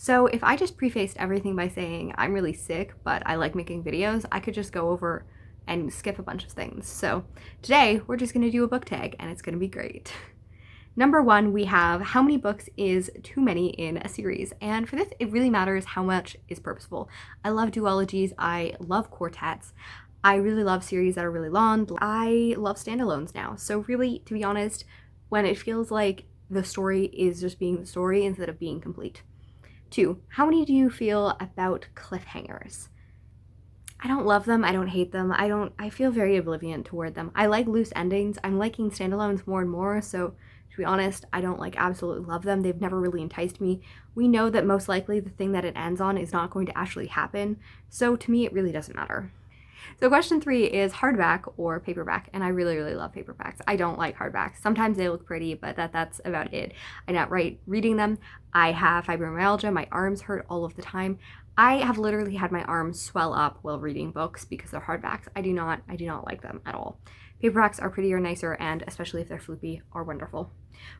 So if I just prefaced everything by saying I'm really sick, but I like making videos, I could just go over and skip a bunch of things. So today we're just gonna do a book tag and it's gonna be great. Number one, we have how many books is too many in a series? And for this, it really matters how much is purposeful. I love duologies, I love quartets. I really love series that are really long. I love standalones now. So really, to be honest, when it feels like the story is just being the story instead of being complete. Two, how many do you feel about cliffhangers? I don't love them. I don't hate them. I feel very oblivion toward them. I like loose endings. I'm liking standalones more and more. So to be honest, I don't like absolutely love them. They've never really enticed me. We know that most likely the thing that it ends on is not going to actually happen. So to me, it really doesn't matter. So question three is hardback or paperback, and I really, really love paperbacks. I don't like hardbacks. Sometimes they look pretty, but that's about it. I not right reading them. I have fibromyalgia. My arms hurt all of the time. I have literally had my arms swell up while reading books because they're hardbacks. I do not like them at all. Paperbacks are prettier, nicer, and especially if they're floopy, are wonderful.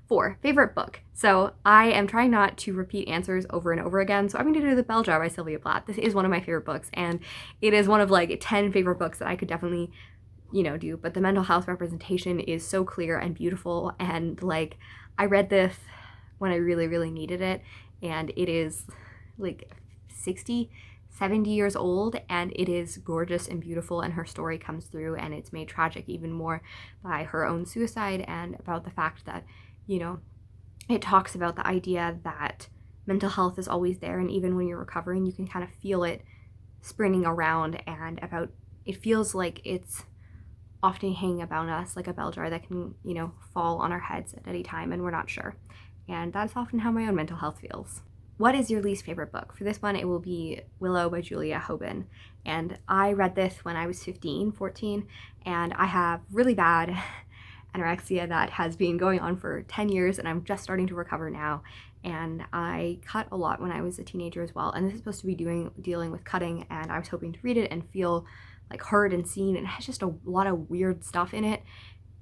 Four, favorite book. So I am trying not to repeat answers over and over again, so I'm going to do The Bell Jar by Sylvia Platt. This is one of my favorite books, and it is one of like 10 favorite books that I could definitely, do. But the mental health representation is so clear and beautiful, and like I read this when I really, really needed it, and it is like 60, 70 years old, and it is gorgeous and beautiful, and her story comes through, and it's made tragic even more by her own suicide and about the fact that, it talks about the idea that mental health is always there, and even when you're recovering, you can kind of feel it sprinting around, and about it feels like it's often hanging about us like a bell jar that can, fall on our heads at any time, and we're not sure. And that's often how my own mental health feels. What is your least favorite book? For this one, it will be Willow by Julia Hoban. And I read this when I was 15, 14, and I have really bad anorexia that has been going on for 10 years, and I'm just starting to recover now. And I cut a lot when I was a teenager as well. And this is supposed to be dealing with cutting, and I was hoping to read it and feel like heard and seen. And it has just a lot of weird stuff in it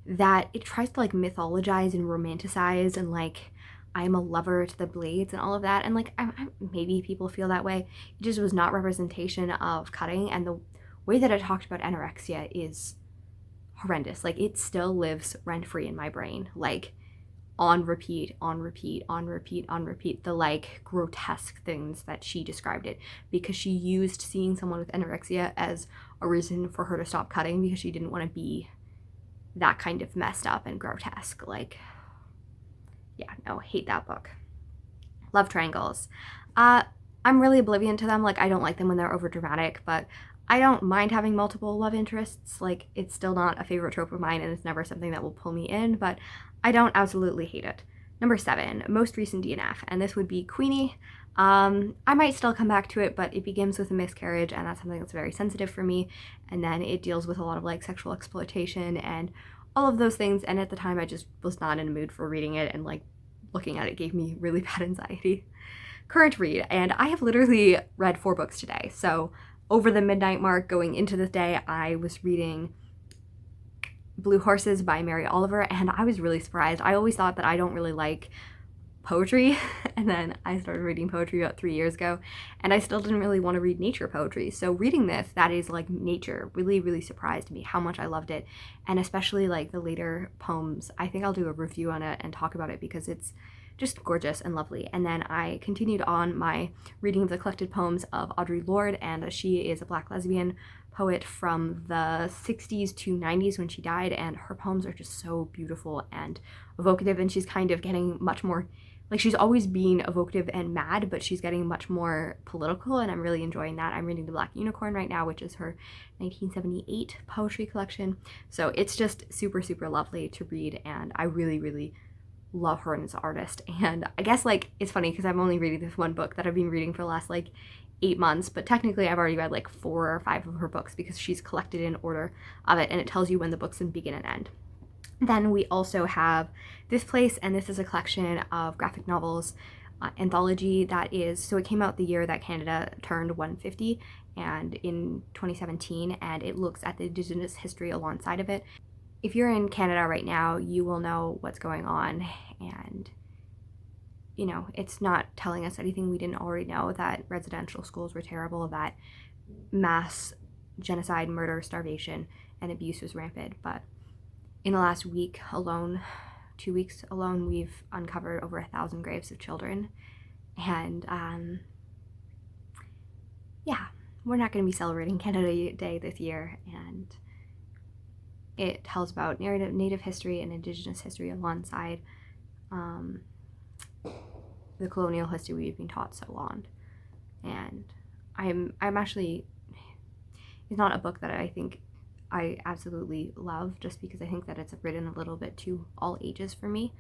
that it tries to like mythologize and romanticize, and like I'm a lover to the blades and all of that. And like maybe people feel that way. It just was not representation of cutting, and the way that it talked about anorexia is horrendous. Like it still lives rent-free in my brain, like on repeat, on repeat, on repeat, on repeat, the like grotesque things that she described it, because she used seeing someone with anorexia as a reason for her to stop cutting, because she didn't want to be that kind of messed up and grotesque. Like, yeah, no, hate that book. Love triangles. I'm really oblivion to them. Like, I don't like them when they're over dramatic, but I don't mind having multiple love interests. Like, it's still not a favorite trope of mine, and it's never something that will pull me in, but I don't absolutely hate it. Number 7, most recent DNF, and this would be Queenie. I might still come back to it, but it begins with a miscarriage, and that's something that's very sensitive for me. And then it deals with a lot of like sexual exploitation and all of those things. And at the time, I just was not in a mood for reading it, and like looking at it gave me really bad anxiety. Current read, and I have literally read 4 books today. So over the midnight mark going into this day, I was reading Blue Horses by Mary Oliver, and I was really surprised. I always thought that I don't really like poetry, and then I started reading poetry about 3 years ago, and I still didn't really want to read nature poetry. So reading this, that is like nature, really, really surprised me how much I loved it, and especially like the later poems. I think I'll do a review on it and talk about it because it's just gorgeous and lovely. And then I continued on my reading of the collected poems of Audre Lorde, and she is a Black lesbian poet from the 60s to 90s when she died, and her poems are just so beautiful and evocative, and she's kind of getting much more, like she's always been evocative and mad, but she's getting much more political, and I'm really enjoying that. I'm reading The Black Unicorn right now, which is her 1978 poetry collection. So it's just super, super lovely to read, and I really, really love her as an artist. And I guess like it's funny because I'm only reading this one book that I've been reading for the last like 8 months, but technically I've already read like 4 or 5 of her books because she's collected in order of it, and it tells you when the books begin and end. Then we also have This Place, and this is a collection of graphic novels anthology that is, so it came out the year that Canada turned 150, and in 2017, and it looks at the Indigenous history alongside of it. If you're in Canada right now, you will know what's going on, and you know, it's not telling us anything we didn't already know, that residential schools were terrible, that mass genocide, murder, starvation, and abuse was rampant. But in the last week alone, 2 weeks alone, we've uncovered over 1,000 graves of children. And yeah, we're not going to be celebrating Canada Day this year. And it tells about Native history and Indigenous history alongside the colonial history we've been taught so long. And I'm actually, it's not a book that I think I absolutely love, just because I think that it's written a little bit to all ages for me.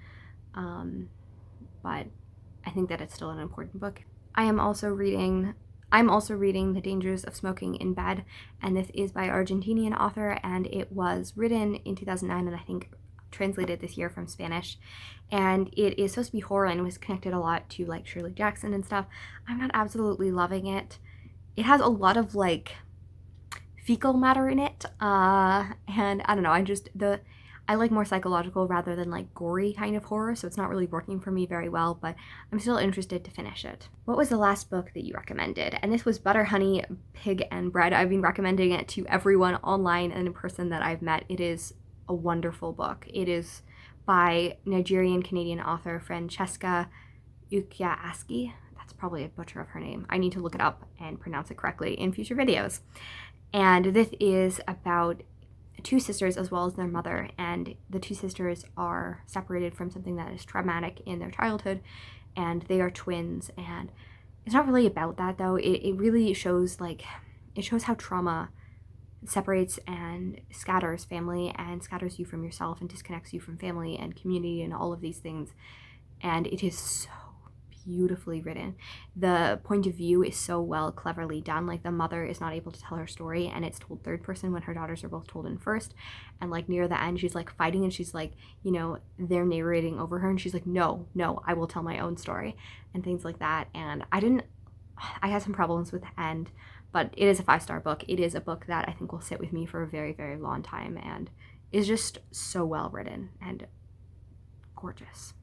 But I think that it's still an important book. I'm also reading The Dangers of Smoking in Bed, and this is by Argentinian author, and it was written in 2009 and I think translated this year from Spanish. And it is supposed to be horror and was connected a lot to like Shirley Jackson and stuff. I'm not absolutely loving it. It has a lot of like fecal matter in it, and I don't know, I like more psychological rather than like gory kind of horror, so it's not really working for me very well, but I'm still interested to finish it. What was the last book that you recommended? And this was Butter, Honey, Pig and Bread. I've been recommending it to everyone online and in person that I've met. It is a wonderful book. It is by Nigerian-Canadian author Francesca Ukiaski. That's probably a butcher of her name. I need to look it up and pronounce it correctly in future videos. And this is about two sisters as well as their mother, and the two sisters are separated from something that is traumatic in their childhood, and they are twins. And it's not really about that though. It really shows how trauma separates and scatters family and scatters you from yourself and disconnects you from family and community and all of these things. And it is so beautifully written. The point of view is so well, cleverly done. Like, the mother is not able to tell her story and it's told third person when her daughters are both told in first. And like near the end, she's like fighting and she's like, you know, they're narrating over her and she's like, no, I will tell my own story and things like that. And I had some problems with the end, but it is a 5-star book. It is a book that I think will sit with me for a very, very long time and is just so well written and gorgeous.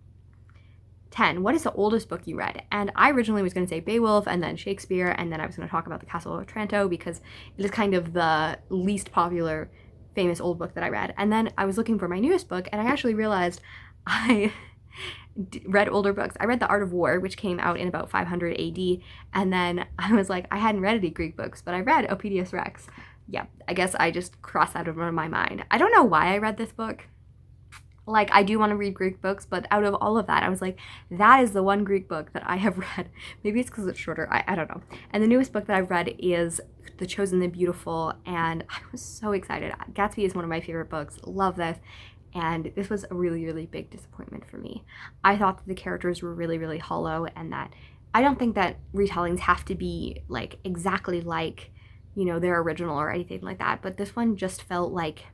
10. What is the oldest book you read? And I originally was going to say Beowulf and then Shakespeare, and then I was going to talk about The Castle of Otranto because it is kind of the least popular famous old book that I read. And then I was looking for my newest book and I actually realized I read older books. I read The Art of War, which came out in about 500 AD, and then I was like, I hadn't read any Greek books, but I read Oedipus Rex. Yeah, I guess I just crossed that out of my mind. I don't know why I read this book. Like, I do want to read Greek books, but out of all of that, I was like, that is the one Greek book that I have read. Maybe it's because it's shorter. I don't know. And the newest book that I've read is The Chosen, the Beautiful, and I was so excited. Gatsby is one of my favorite books. Love this. And this was a really, really big disappointment for me. I thought that the characters were really, really hollow, and that I don't think that retellings have to be like exactly like, you know, their original or anything like that. But this one just felt like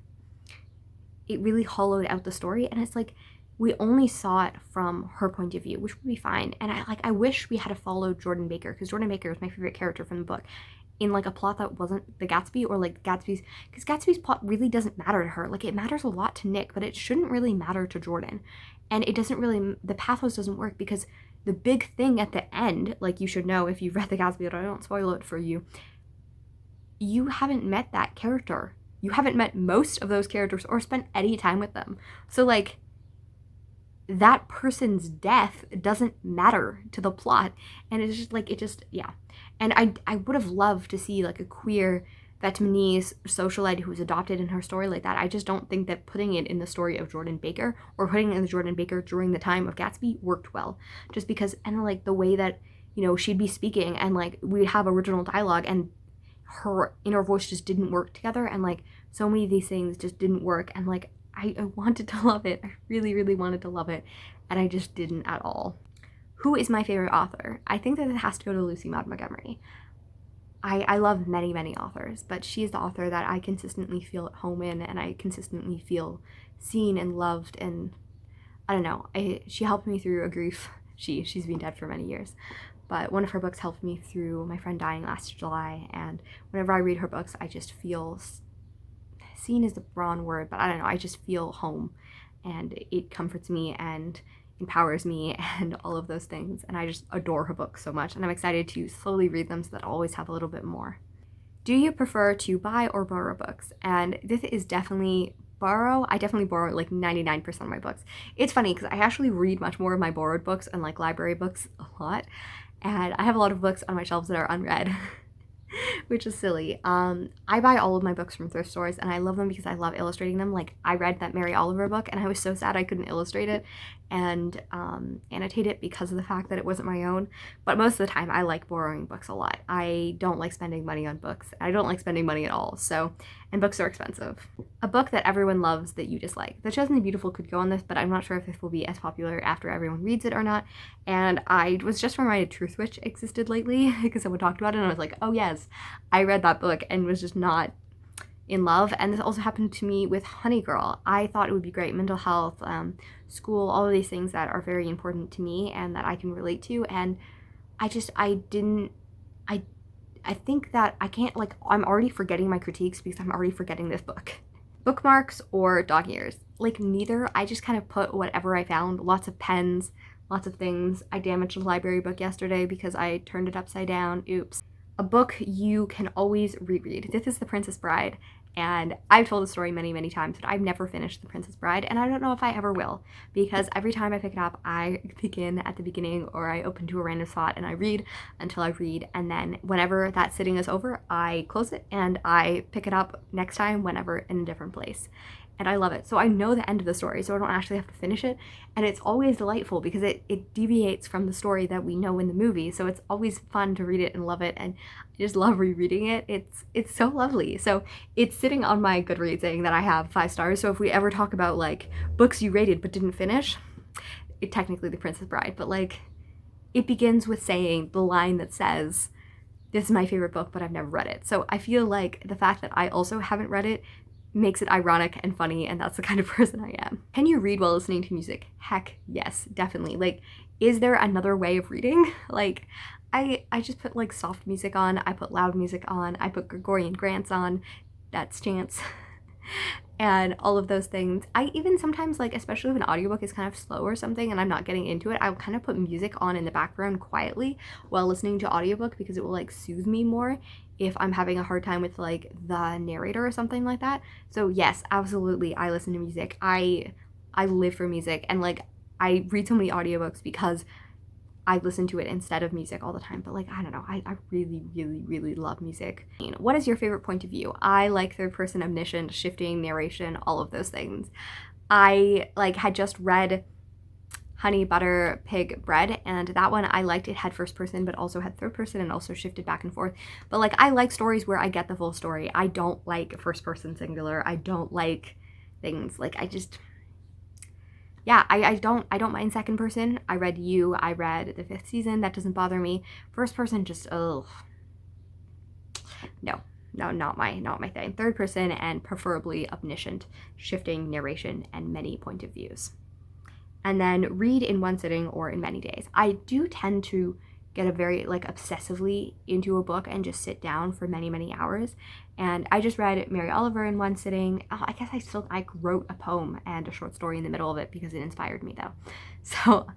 it really hollowed out the story, and it's like we only saw it from her point of view, which would be fine. And I wish we had followed Jordan Baker, because Jordan Baker is my favorite character from the book, in like a plot that wasn't the Gatsby, or like Gatsby's, because Gatsby's plot really doesn't matter to her. Like, it matters a lot to Nick, but it shouldn't really matter to Jordan. And it doesn't really, the pathos doesn't work, because the big thing at the end, like, you should know if you've read the Gatsby, but I don't spoil it for you, you haven't met that character. You haven't met most of those characters or spent any time with them. So, like, that person's death doesn't matter to the plot. And it's just, like, yeah. And I would have loved to see, like, a queer Vietnamese socialite who was adopted in her story like that. I just don't think that putting it in the story of Jordan Baker, or putting it in the Jordan Baker during the time of Gatsby, worked well. Just because, and, like, the way that, you know, she'd be speaking and, like, we'd have original dialogue and her inner voice just didn't work together, and like so many of these things just didn't work, and like I wanted to love it. I really, really wanted to love it, and I just didn't at all. Who is my favorite author? I think that it has to go to Lucy Maud Montgomery. I love many, many authors, but she is the author that I consistently feel at home in, and I consistently feel seen and loved, and I don't know, she helped me through a grief. She's been dead for many years. But one of her books helped me through my friend dying last July, and whenever I read her books, I just feel, seen is the wrong word, but I don't know, I just feel home, and it comforts me, and empowers me and all of those things. And I just adore her books so much. And I'm excited to slowly read them so that I'll always have a little bit more. Do you prefer to buy or borrow books? And this is definitely borrow. I definitely borrow like 99% of my books. It's funny because I actually read much more of my borrowed books and like library books a lot. And I have a lot of books on my shelves that are unread. Which is silly. I buy all of my books from thrift stores and I love them because I love illustrating them. Like I read that Mary Oliver book and I was so sad I couldn't illustrate it and annotate it because of the fact that it wasn't my own. But most of the time I like borrowing books a lot. I don't like spending money on books. I don't like spending money at all. So, and books are expensive. A book that everyone loves that you dislike. The Chosen Beautiful could go on this, but I'm not sure if this will be as popular after everyone reads it or not. And I was just reminded Truth Witch existed lately because someone talked about it and I was like, oh yes, I read that book and was just not in love. And this also happened to me with Honey Girl. I thought it would be great. Mental health, school, all of these things that are very important to me and that I can relate to. And I think that I can't, like, I'm already forgetting my critiques because I'm already forgetting this book. Bookmarks or dog ears? Like neither. I just kind of put whatever I found, lots of pens, lots of things. I damaged a library book yesterday because I turned it upside down. Oops. A book you can always reread. This is The Princess Bride, and I've told the story many, many times, but I've never finished The Princess Bride, and I don't know if I ever will, because every time I pick it up, I begin at the beginning, or I open to a random spot, and I read until I read, and then whenever that sitting is over, I close it, and I pick it up next time, whenever, in a different place. And I love it. So I know the end of the story, so I don't actually have to finish it. And it's always delightful because it deviates from the story that we know in the movie. So it's always fun to read it and love it. And I just love rereading it. It's so lovely. So it's sitting on my Goodreads saying that I have 5 stars. So if we ever talk about like books you rated but didn't finish, it's technically The Princess Bride. But like it begins with saying the line that says, this is my favorite book, but I've never read it. So I feel like the fact that I also haven't read it makes it ironic and funny, and that's the kind of person I am. Can you read while listening to music? Heck yes, definitely. Like, is there another way of reading? Like, I just put like soft music on, I put loud music on, I put Gregorian grants on, that's chance, and all of those things. I even sometimes, like, especially if an audiobook is kind of slow or something and I'm not getting into it, I'll kind of put music on in the background quietly while listening to audiobook because it will like soothe me more if I'm having a hard time with like the narrator or something like that. So yes, absolutely, I listen to music. I live for music, and like I read so many audiobooks because I listen to it instead of music all the time. But like, I don't know, I really, really, really love music. What is your favorite point of view? I like third person, omniscient, shifting, narration, all of those things. I like had just read Honey Butter Pig Bread, and that one I liked. It had first person but also had third person and also shifted back and forth. But like, I like stories where I get the full story. I don't like first person singular. I don't like things like, I just, yeah, I don't mind second person. I read You, I read the 5th season, that doesn't bother me. First person, just no, not my thing. Third person, and preferably omniscient, shifting, narration, and many point of views. And then read in one sitting or in many days. I do tend to get a very like obsessively into a book and just sit down for many, many hours. And I just read Mary Oliver in one sitting. I guess I wrote a poem and a short story in the middle of it because it inspired me though. So,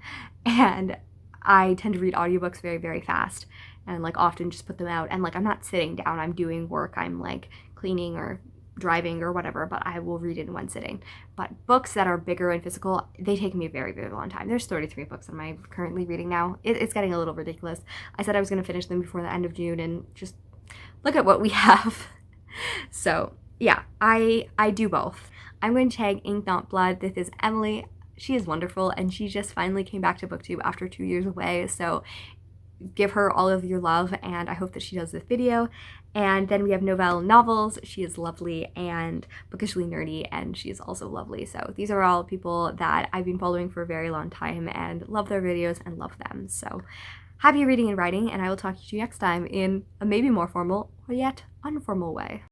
and I tend to read audiobooks very, very fast and like often just put them out. And like, I'm not sitting down, I'm doing work, I'm like cleaning or driving or whatever, but I will read it in one sitting. But books that are bigger and physical, they take me a very, very long time. There's 33 books that I'm currently reading now. It's getting a little ridiculous. I said I was going to finish them before the end of June, and just look at what we have. So yeah, I do both. I'm going to tag Ink Not Blood. This is Emily. She is wonderful, and she just finally came back to BookTube after 2 years away. So give her all of your love, and I hope that she does this video. And then we have Novelle Novels. She is lovely and bookishly nerdy, and she is also lovely. So these are all people that I've been following for a very long time and love their videos and love them. So happy reading and writing, and I will talk to you next time in a maybe more formal or yet unformal way.